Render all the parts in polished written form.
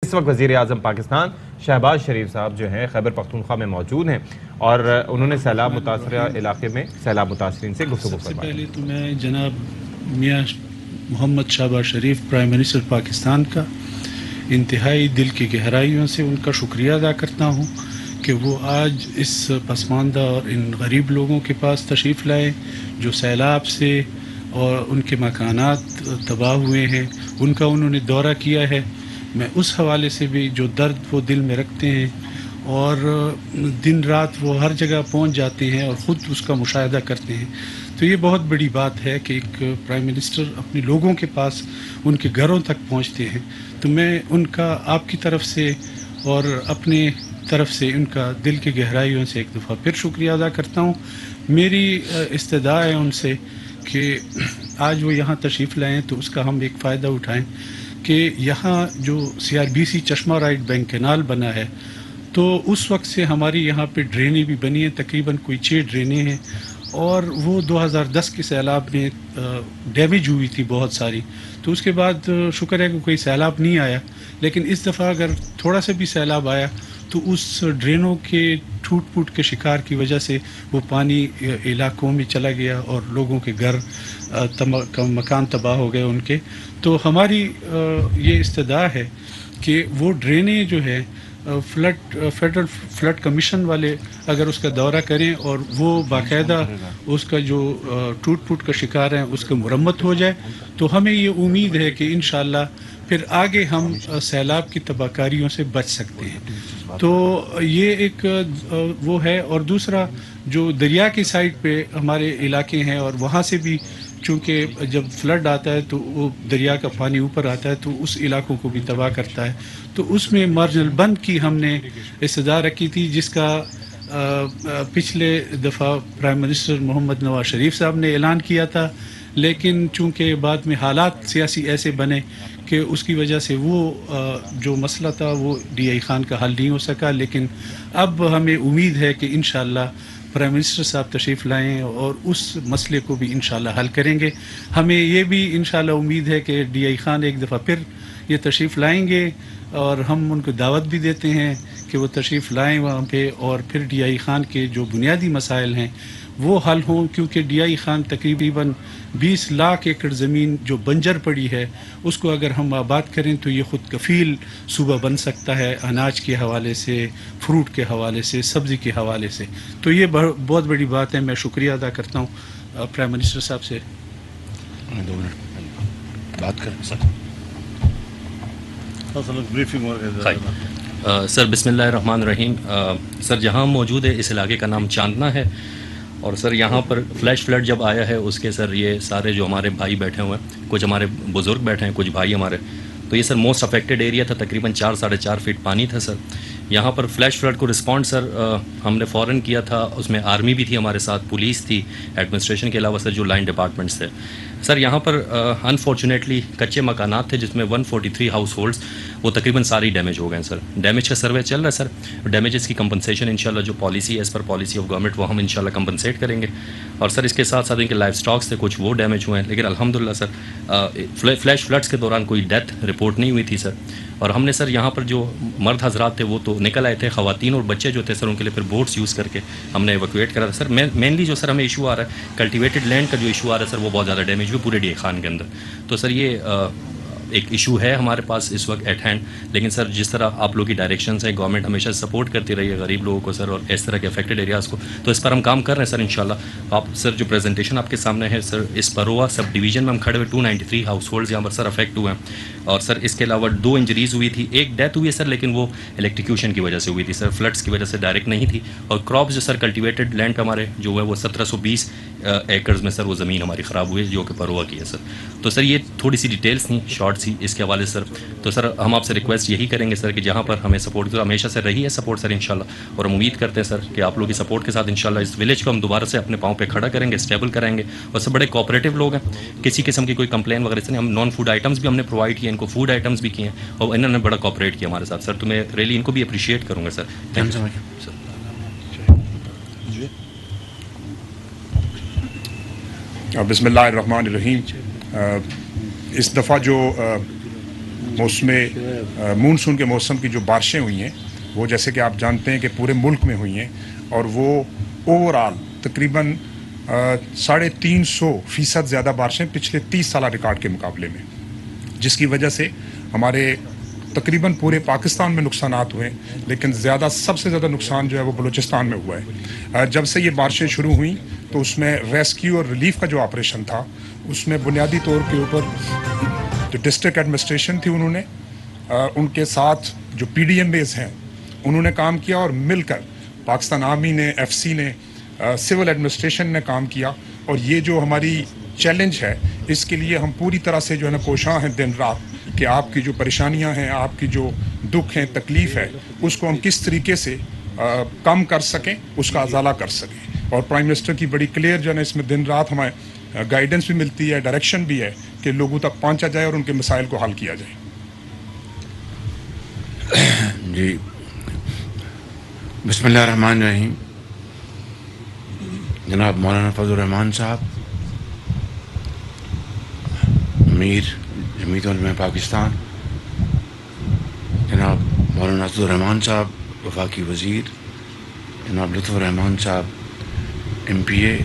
اس وقت وزیر اعظم پاکستان شہباز شریف صاحب جو ہیں خیبر پختونخوا میں موجود ہیں اور انہوں نے سیلاب متاثرہ علاقے میں سیلاب متاثرین سے گفتگو فرمائی۔ سب سے پہلے تو میں جناب میاں محمد شہباز شریف پرائم منسٹر پاکستان کا انتہائی دل کی گہرائیوں سے ان کا شکریہ ادا کرتا ہوں کہ وہ آج اس پسماندہ اور ان غریب لوگوں کے پاس تشریف لائے جو سیلاب سے اور ان کے مکانات تباہ ہوئے ہیں، ان کا انہوں نے دورہ کیا ہے۔ میں اس حوالے سے بھی جو درد وہ دل میں رکھتے ہیں اور دن رات وہ ہر جگہ پہنچ جاتے ہیں اور خود اس کا مشاہدہ کرتے ہیں، تو یہ بہت بڑی بات ہے کہ ایک پرائم منسٹر اپنے لوگوں کے پاس ان کے گھروں تک پہنچتے ہیں۔ تو میں ان کا آپ کی طرف سے اور اپنے طرف سے ان کا دل کی گہرائیوں سے ایک دفعہ پھر شکریہ ادا کرتا ہوں۔ میری استدعا ہے ان سے کہ آج وہ یہاں تشریف لائیں تو اس کا ہم ایک فائدہ اٹھائیں کہ یہاں جو CRBC چشمہ رائٹ بینک کینال بنا ہے تو اس وقت سے ہماری یہاں پہ ڈرینیں بھی بنی ہیں، تقریباً کوئی 6 ڈرینیں ہیں، اور وہ 2010 کے سیلاب میں ڈیمیج ہوئی تھی بہت ساری، تو اس کے بعد شکر ہے کہ کوئی سیلاب نہیں آیا، لیکن اس دفعہ اگر تھوڑا سا بھی سیلاب آیا تو اس ڈرینوں کے ٹوٹ پھوٹ کے شکار کی وجہ سے وہ پانی علاقوں میں چلا گیا اور لوگوں کے گھر مکان تباہ ہو گئے ان کے۔ تو ہماری یہ استدعا ہے کہ وہ ڈرینیں جو ہے فیڈرل فلڈ کمیشن والے اگر اس کا دورہ کریں اور وہ باقاعدہ اس کا جو ٹوٹ پھوٹ کا شکار ہیں اس کا مرمت ہو جائے، تو ہمیں یہ امید ہے کہ انشاءاللہ پھر آگے ہم سیلاب کی تباہ کاریوں سے بچ سکتے ہیں۔ تو یہ ایک وہ ہے، اور دوسرا جو دریا کی سائڈ پہ ہمارے علاقے ہیں اور وہاں سے بھی چونکہ جب فلڈ آتا ہے تو وہ دریا کا پانی اوپر آتا ہے تو اس علاقوں کو بھی تباہ کرتا ہے، تو اس میں مارجنل بند کی ہم نے استدعا رکھی تھی جس کا پچھلے دفعہ پرائم منسٹر محمد نواز شریف صاحب نے اعلان کیا تھا، لیکن چونکہ بعد میں حالات سیاسی ایسے بنے کہ اس کی وجہ سے وہ جو مسئلہ تھا وہ DI خان کا حل نہیں ہو سکا، لیکن اب ہمیں امید ہے کہ انشاءاللہ پرائم منسٹر صاحب تشریف لائیں اور اس مسئلے کو بھی انشاءاللہ حل کریں گے۔ ہمیں یہ بھی انشاءاللہ امید ہے کہ DI خان ایک دفعہ پھر یہ تشریف لائیں گے، اور ہم ان کو دعوت بھی دیتے ہیں کہ وہ تشریف لائیں وہاں پہ، اور پھر DI خان کے جو بنیادی مسائل ہیں وہ حل ہوں، کیونکہ DI خان تقریباً 20 لاکھ ایکڑ زمین جو بنجر پڑی ہے اس کو اگر ہم آباد کریں تو یہ خود کفیل صوبہ بن سکتا ہے، اناج کے حوالے سے، فروٹ کے حوالے سے، سبزی کے حوالے سے۔ تو یہ بہت بڑی بات ہے۔ میں شکریہ ادا کرتا ہوں پرائم منسٹر صاحب سے۔ 2 منٹ بات کریں سر۔ بسم اللہ الرحمن الرحیم۔ سر جہاں موجود ہے اس علاقے کا نام چاندنا ہے، اور سر یہاں پر فلیش فلڈ جب آیا ہے اس کے سر یہ سارے جو ہمارے بھائی بیٹھے ہوئے ہیں، کچھ ہمارے بزرگ بیٹھے ہیں، کچھ بھائی ہمارے، تو یہ سر موسٹ افیکٹڈ ایریا تھا، تقریباً 4-4.5 فٹ پانی تھا سر یہاں پر۔ فلیش فلڈ کو رسپونڈ سر ہم نے فوراً کیا تھا، اس میں آرمی بھی تھی ہمارے ساتھ، پولیس تھی، ایڈمنسٹریشن کے علاوہ سر جو لائن ڈپارٹمنٹس تھے سر۔ یہاں پر انفارچونیٹلی کچے مکانات تھے جس میں 143 ہاؤس ہولڈس وہ تقریباً ساری ڈیمیج ہو گئے ہیں سر۔ ڈیمیج کا سروے چل رہا ہے سر، ڈیمیجز کی کمپنسیشن انشاءاللہ جو policy as per policy of government وہ ہم انشاءاللہ کمپنسیٹ کریں گے، اور سر اس کے ساتھ ساتھ ان کے لائف سٹاکس تھے کچھ وہ ڈیمیج ہوئے ہیں، لیکن الحمدللہ سر فلیش فلڈس کے دوران کوئی ڈیتھ رپورٹ نہیں ہوئی تھی سر۔ اور ہم نے سر یہاں پر جو مرد حضرات تھے وہ تو نکل آئے تھے، خواتین اور بچے جو تھے سر ان کے لیے پھر بوٹس یوز کر کے ہم نے ایویکویٹ کرا تھا سر۔ مینلی جو سر ہمیں ایشو آ رہا ہے کلٹیویٹڈ لینڈ کا جو ایشو آ رہا ہے سر وہ بہت زیادہ ڈیمیج ہوئی پورے DI خان کے اندر، تو سر یہ ایک ایشو ہے ہمارے پاس اس وقت ایٹ ہینڈ، لیکن سر جس طرح آپ لوگوں کی ڈائریکشنز ہیں، گورنمنٹ ہمیشہ سپورٹ کرتی رہی ہے غریب لوگوں کو سر اور اس طرح کے افیکٹڈ ایریاز کو، تو اس پر ہم کام کر رہے ہیں سر انشاءاللہ۔ آپ سر جو پریزنٹیشن آپ کے سامنے ہے سر، اس پروا سب ڈویژن میں ہم کھڑے ہوئے 293 ہاؤس ہولڈز یہاں پر سر افیکٹ ہوئے ہیں، اور سر اس کے علاوہ 2 انجریز ہوئی تھی، ایک ڈیتھ ہوئی ہے سر لیکن وہ الیکٹریکیوشن کی وجہ سے ہوئی تھی سر، فلڈس کی وجہ سے ڈائریکٹ نہیں تھی، اور کراپس جو سر کلٹیویٹڈ لینڈ پہ ہمارے جو ہے وہ 1720 ایکڑز میں سر وہ زمین ہماری خراب ہوئی جو کہ پروا کی ہے سر۔ تو سر یہ تھوڑی سی ڈیٹیلس تھیں شارٹ سی اس کے حوالے سے سر۔ تو سر ہم آپ سے ریکویسٹ یہی کریں گے سر کہ جہاں پر ہمیں سپورٹ ہمیشہ سے رہی ہے سپورٹ سر انشاءاللہ، اور ہم امید کرتے ہیں سر کہ آپ لوگوں کی سپورٹ کے ساتھ انشاءاللہ اس ولیج کو ہم دوبارہ سے اپنے پاؤں پہ کھڑا کریں گے، اسٹیبل کریں گے، اور سب بڑے کوآپریٹیو لوگ ہیں، کسی قسم کی کوئی کمپلین وغیرہ سے نہیں، ہم نان فوڈ آئٹمس بھی ہم نے پرووائڈ کیے، ان کو فوڈ آئٹمس بھی کیے ہیں اور انہوں نے بڑا کوآپریٹ کیا ہمارے ساتھ سر، تو میں ریلی ان کو بھی اپریشیٹ کروں گا سر۔ Thank you sir. بسم اللہ الرحمن الرحیم۔ اس دفعہ جو مونسون کے موسم کی جو بارشیں ہوئی ہیں وہ جیسے کہ آپ جانتے ہیں کہ پورے ملک میں ہوئی ہیں، اور وہ اوور آل تقریباً 350% زیادہ بارشیں پچھلے 30 سالہ ریکارڈ کے مقابلے میں، جس کی وجہ سے ہمارے تقریباً پورے پاکستان میں نقصانات ہوئے، لیکن سب سے زیادہ نقصان جو ہے وہ بلوچستان میں ہوا ہے۔ جب سے یہ بارشیں شروع ہوئیں تو اس میں ریسکیو اور ریلیف کا جو آپریشن تھا اس میں بنیادی طور کے اوپر جو ڈسٹرکٹ ایڈمنسٹریشن تھی انہوں نے ان کے ساتھ جو پی ڈی ایم بیز ہیں انہوں نے کام کیا، اور مل کر پاکستان آرمی نے، ایف سی نے، سول ایڈمنسٹریشن نے کام کیا، اور یہ جو ہماری چیلنج ہے اس کے لیے ہم پوری طرح سے جو ہے نا کوشاں ہیں دن رات کہ آپ کی جو پریشانیاں ہیں، آپ کی جو دکھ ہیں، تکلیف ہے، اس کو ہم کس طریقے سے کم کر سکیں، اس کا ازالہ کر سکیں۔ اور پرائم منسٹر کی بڑی کلیئر جو ہے نا اس میں دن رات ہمیں گائیڈنس بھی ملتی ہے، ڈائریکشن بھی ہے کہ لوگوں تک پہنچا جائے اور ان کے مسائل کو حل کیا جائے۔ جی بسم اللہ الرحمن الرحیم۔ جناب مولانا فضل الرحمان صاحب، امیر جمعیت علماء پاکستان، جناب مولانا اسد الرحمان صاحب وفاقی وزیر، جناب لطف الرحمان صاحب ایم پی اے،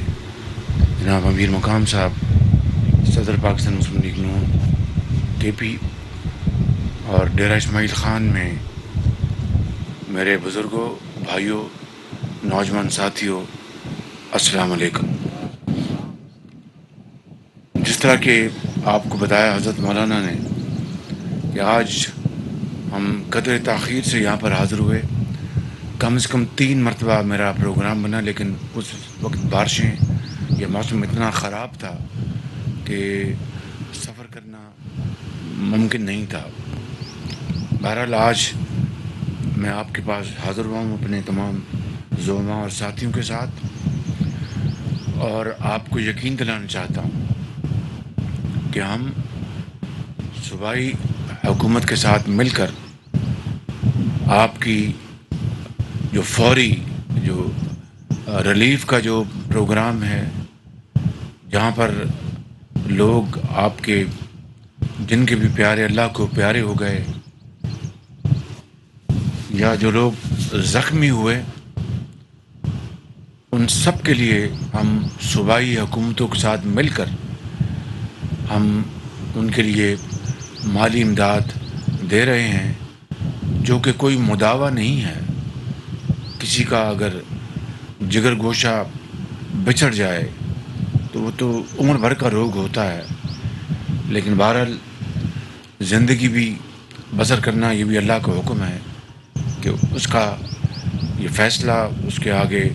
جناب امیر مقام صاحب صدر پاکستان مسلم لیگ نون کے پی، اور ڈیرہ اسماعیل خان میں میرے بزرگوں، بھائیوں، نوجوان ساتھیوں، السلام علیکم۔ جس طرح کہ آپ کو بتایا حضرت مولانا نے کہ آج ہم قدر تاخیر سے یہاں پر حاضر ہوئے، کم از کم 3 مرتبہ میرا پروگرام بنا، لیکن اس وقت بارشیں یا موسم اتنا خراب تھا کہ سفر کرنا ممکن نہیں تھا۔ بہرحال آج میں آپ کے پاس حاضر ہوا ہوں اپنے تمام زعماء اور ساتھیوں کے ساتھ، اور آپ کو یقین دلانا چاہتا ہوں کہ ہم صوبائی حکومت کے ساتھ مل کر آپ کی جو فوری جو ریلیف کا جو پروگرام ہے، جہاں پر لوگ آپ کے جن کے بھی پیارے اللہ کو پیارے ہو گئے یا جو لوگ زخمی ہوئے، ان سب کے لیے ہم صوبائی حکومتوں کے ساتھ مل کر ہم ان کے لیے مالی امداد دے رہے ہیں، جو کہ کوئی مداوع نہیں ہے۔ کسی کا اگر جگر گوشہ بچھڑ جائے تو وہ تو عمر بھر کا روگ ہوتا ہے، لیکن بہرحال زندگی بھی بسر کرنا یہ بھی اللہ کا حکم ہے کہ اس کا یہ فیصلہ، اس کے آگے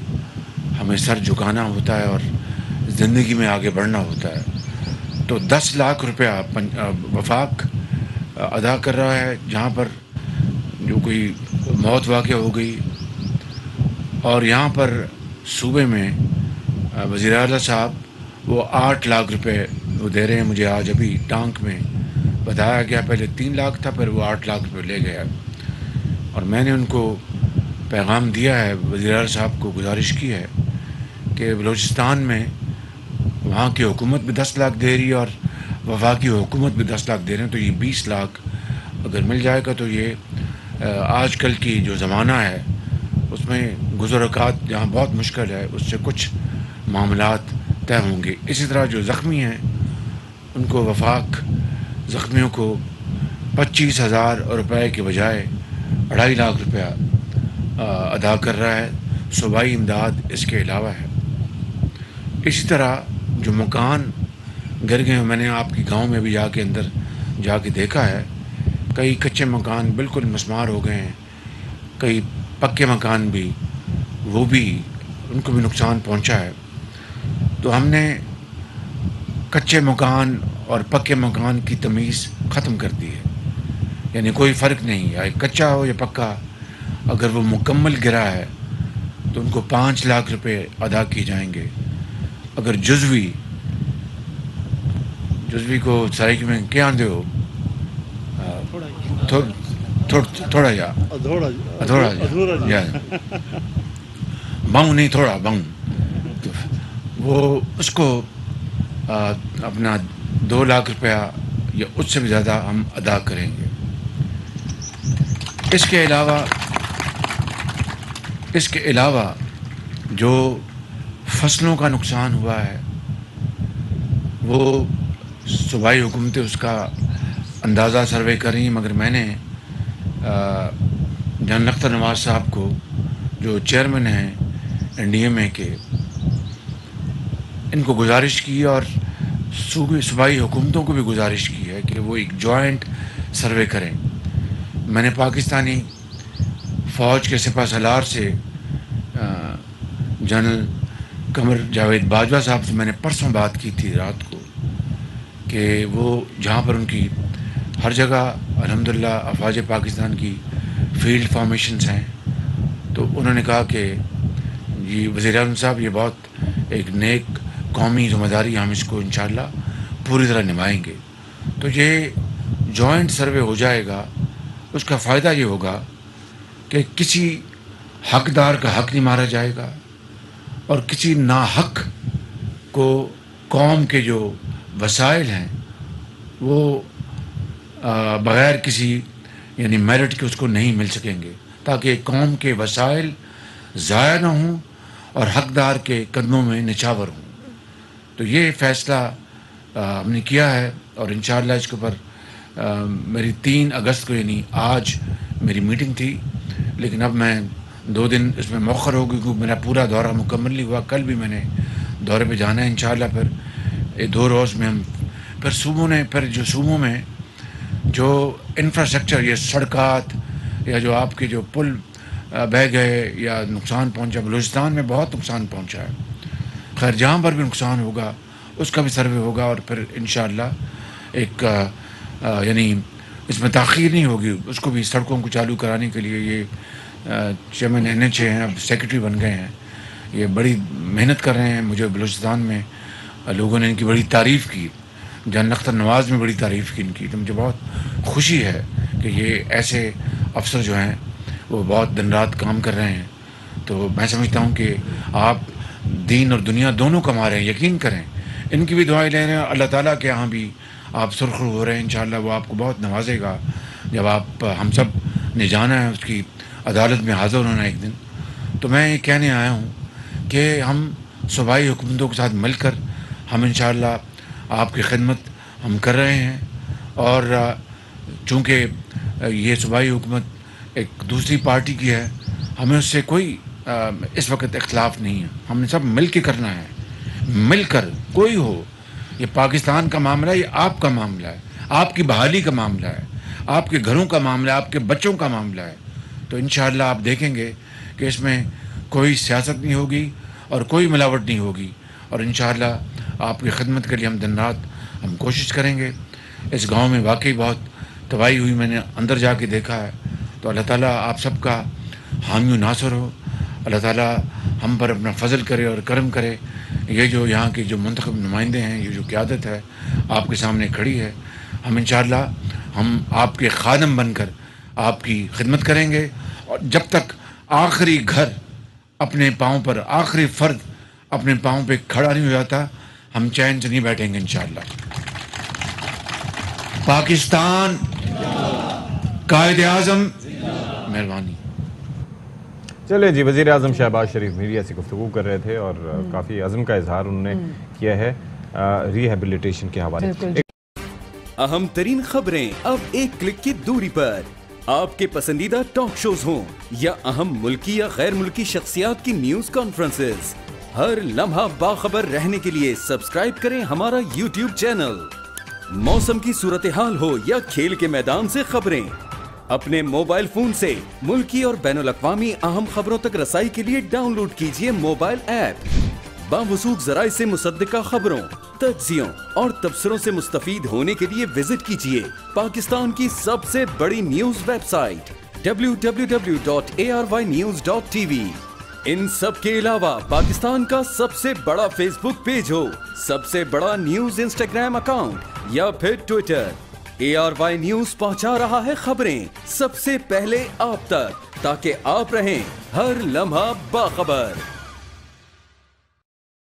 ہمیں سر جھکانا ہوتا ہے اور زندگی میں آگے بڑھنا ہوتا ہے۔ تو 10 لاکھ روپیہ وفاق ادا کر رہا ہے جہاں پر جو کوئی موت واقع ہو گئی، اور یہاں پر صوبے میں وزیر اعلیٰ صاحب وہ 8 لاکھ روپے وہ دے رہے ہیں۔ مجھے آج ابھی ٹانک میں بتایا گیا پہلے 3 لاکھ تھا، پھر وہ 8 لاکھ روپے لے گیا، اور میں نے ان کو پیغام دیا ہے، وزیر اعلیٰ صاحب کو گزارش کی ہے کہ بلوچستان میں وہاں کی حکومت بھی 10 لاکھ دے رہی ہے اور وفاقی حکومت بھی 10 لاکھ دے رہے ہیں، تو یہ 20 لاکھ اگر مل جائے گا تو یہ آج کل کی جو زمانہ ہے اس میں گزر اوقات جہاں بہت مشکل ہے اس سے کچھ معاملات طے ہوں گے۔ اسی طرح جو زخمی ہیں ان کو وفاق زخمیوں کو 25,000 روپے کے بجائے 2.5 لاکھ روپیہ ادا کر رہا ہے۔ صوبائی امداد اس کے علاوہ ہے۔ اسی طرح جو مکان گر گئے ہیں، میں نے آپ کی گاؤں میں بھی اندر جا کے دیکھا ہے، کئی کچے مکان بالکل مسمار ہو گئے ہیں، کئی پکے مکان بھی، وہ بھی ان کو بھی نقصان پہنچا ہے۔ تو ہم نے کچے مکان اور پکے مکان کی تمیز ختم کر دی ہے، یعنی کوئی فرق نہیں ہے، کچا ہو یا پکا، اگر وہ مکمل گرا ہے تو ان کو 5 لاکھ روپے ادا کیے جائیں گے۔ اگر جزوی کو سائیک میں کیا آندے ہو تھوڑا جا ادھورا جا باؤں نہیں تھوڑا باؤں، تو وہ اس کو اپنا 2 لاکھ روپیہ یا اس سے بھی زیادہ ہم ادا کریں گے۔ اس کے علاوہ جو فصلوں کا نقصان ہوا ہے وہ صوبائی حکومتیں اس کا اندازہ سروے کر رہی ہیں، مگر میں نے جنرل اختر نواز صاحب کو جو چیئرمین ہیں NDMA کے، ان کو گزارش کی اور صوبائی حکومتوں کو بھی گزارش کی ہے کہ وہ ایک جوائنٹ سروے کریں۔ میں نے پاکستانی فوج کے سپہ سالار سے جنرل قمر جاوید باجوہ صاحب سے میں نے پرسوں بات کی تھی رات کو، کہ وہ جہاں پر ان کی ہر جگہ الحمدللہ افواج پاکستان کی فیلڈ فارمیشنز ہیں، تو انہوں نے کہا کہ یہ وزیر اعظم صاحب یہ بہت ایک نیک قومی ذمہ داری، ہم اس کو انشاءاللہ پوری طرح نبھائیں گے۔ تو یہ جوائنٹ سروے ہو جائے گا، اس کا فائدہ یہ ہوگا کہ کسی حقدار کا حق نہیں مارا جائے گا، اور کسی ناحق کو قوم کے جو وسائل ہیں وہ بغیر کسی یعنی میرٹ کے اس کو نہیں مل سکیں گے، تاکہ قوم کے وسائل ضائع نہ ہوں اور حقدار کے قدموں میں نچھاور ہوں۔ تو یہ فیصلہ ہم نے کیا ہے، اور انشاءاللہ اس کے اوپر میری 3 اگست کو یعنی آج میری میٹنگ تھی، لیکن اب میں 2 دن اس میں مؤخر ہو گئی کیونکہ میرا پورا دورہ مکمل نہیں ہوا۔ کل بھی میں نے دورے پہ جانا ہے انشاءاللہ، پھر 2 روز میں ہم پھر صوبوں میں جو انفراسٹرکچر یا سڑکات یا جو آپ کے جو پل بہہ گئے یا نقصان پہنچا، بلوچستان میں بہت نقصان پہنچا ہے، خیر جہاں پر بھی نقصان ہوگا اس کا بھی سروے ہوگا، اور پھر انشاءاللہ ایک یعنی اس میں تاخیر نہیں ہوگی، اس کو بھی سڑکوں کو چالو کرانے کے لیے یہ چیئرمین NHA ہیں، اب سیکرٹری بن گئے ہیں، یہ بڑی محنت کر رہے ہیں۔ مجھے بلوچستان میں لوگوں نے ان کی بڑی تعریف کی، جنرل اختر نواز میں بڑی تعریف کی ان کی، تو مجھے بہت خوشی ہے کہ یہ ایسے افسر جو ہیں وہ بہت دن رات کام کر رہے ہیں۔ تو میں سمجھتا ہوں کہ آپ دین اور دنیا دونوں کما رہے ہیں، یقین کریں، ان کی بھی دعائیں لے رہے ہیں، اللہ تعالیٰ کے ہاں بھی آپ سرخرو ہو رہے ہیں، انشاءاللہ وہ آپ کو بہت نوازے گا جب آپ ہم سب نے جانا ہے اس کی عدالت میں حاضر ہونا ایک دن۔ تو میں یہ کہنے آیا ہوں کہ ہم صوبائی حکومتوں کے ساتھ مل کر ہم انشاءاللہ آپ کی خدمت ہم کر رہے ہیں، اور چونکہ یہ صوبائی حکومت ایک دوسری پارٹی کی ہے، ہمیں اس سے کوئی اس وقت اختلاف نہیں ہے، ہم نے سب مل کے کرنا ہے، مل کر کوئی ہو، یہ پاکستان کا معاملہ ہے، یہ آپ کا معاملہ ہے، آپ کی بحالی کا معاملہ ہے، آپ کے گھروں کا معاملہ ہے، آپ کے بچوں کا معاملہ ہے۔ تو انشاءاللہ آپ دیکھیں گے کہ اس میں کوئی سیاست نہیں ہوگی اور کوئی ملاوٹ نہیں ہوگی، اور انشاءاللہ آپ کی خدمت کے لیے ہم دن رات ہم کوشش کریں گے۔ اس گاؤں میں واقعی بہت تباہی ہوئی، میں نے اندر جا کے دیکھا ہے، تو اللہ تعالیٰ آپ سب کا حامی و ناصر ہو، اللہ تعالیٰ ہم پر اپنا فضل کرے اور کرم کرے۔ یہ جو یہاں کی جو منتخب نمائندے ہیں، یہ جو قیادت ہے آپ کے سامنے کھڑی ہے، ہم انشاءاللہ ہم آپ کے خادم بن کر آپ کی خدمت کریں گے، اور جب تک آخری گھر اپنے پاؤں پر، آخری فرد اپنے پاؤں پہ کھڑا نہیں ہو جاتا، ہم چین سے نہیں بیٹھیں گے انشاءاللہ۔ پاکستان قائد اعظم، مہربانی۔ چلے جی، وزیر اعظم شہباز شریف میڈیا سے گفتگو کر رہے تھے اور کافی عزم کا اظہار انہوں نے کیا ہے ریہیبلیٹیشن کے حوالے سے۔ اہم ترین خبریں اب ایک کلک کی دوری پر، آپ کے پسندیدہ ٹاک شوز ہوں یا اہم ملکی یا غیر ملکی شخصیات کی نیوز کانفرنسز، ہر لمحہ باخبر رہنے کے لیے سبسکرائب کریں ہمارا YouTube چینل۔ موسم کی صورتحال ہو یا کھیل کے میدان سے خبریں، اپنے موبائل فون سے ملکی اور بین الاقوامی اہم خبروں تک رسائی کے لیے ڈاؤن لوڈ کیجیے موبائل ایپ۔ باوثوق ذرائع سے مصدقہ خبروں، تجزیوں اور تبصروں سے مستفید ہونے کے لیے وزٹ کیجیے پاکستان کی سب سے بڑی نیوز ویب سائٹ www.arYnews.tv۔ ان سب کے علاوہ پاکستان کا سب سے بڑا فیس بک پیج ہو، سب سے بڑا نیوز انسٹاگرام اکاؤنٹ یا پھر ٹویٹر، ARY نیوز پہنچا رہا ہے خبریں سب سے پہلے آپ تک، تاکہ آپ رہیں ہر لمحہ باخبر۔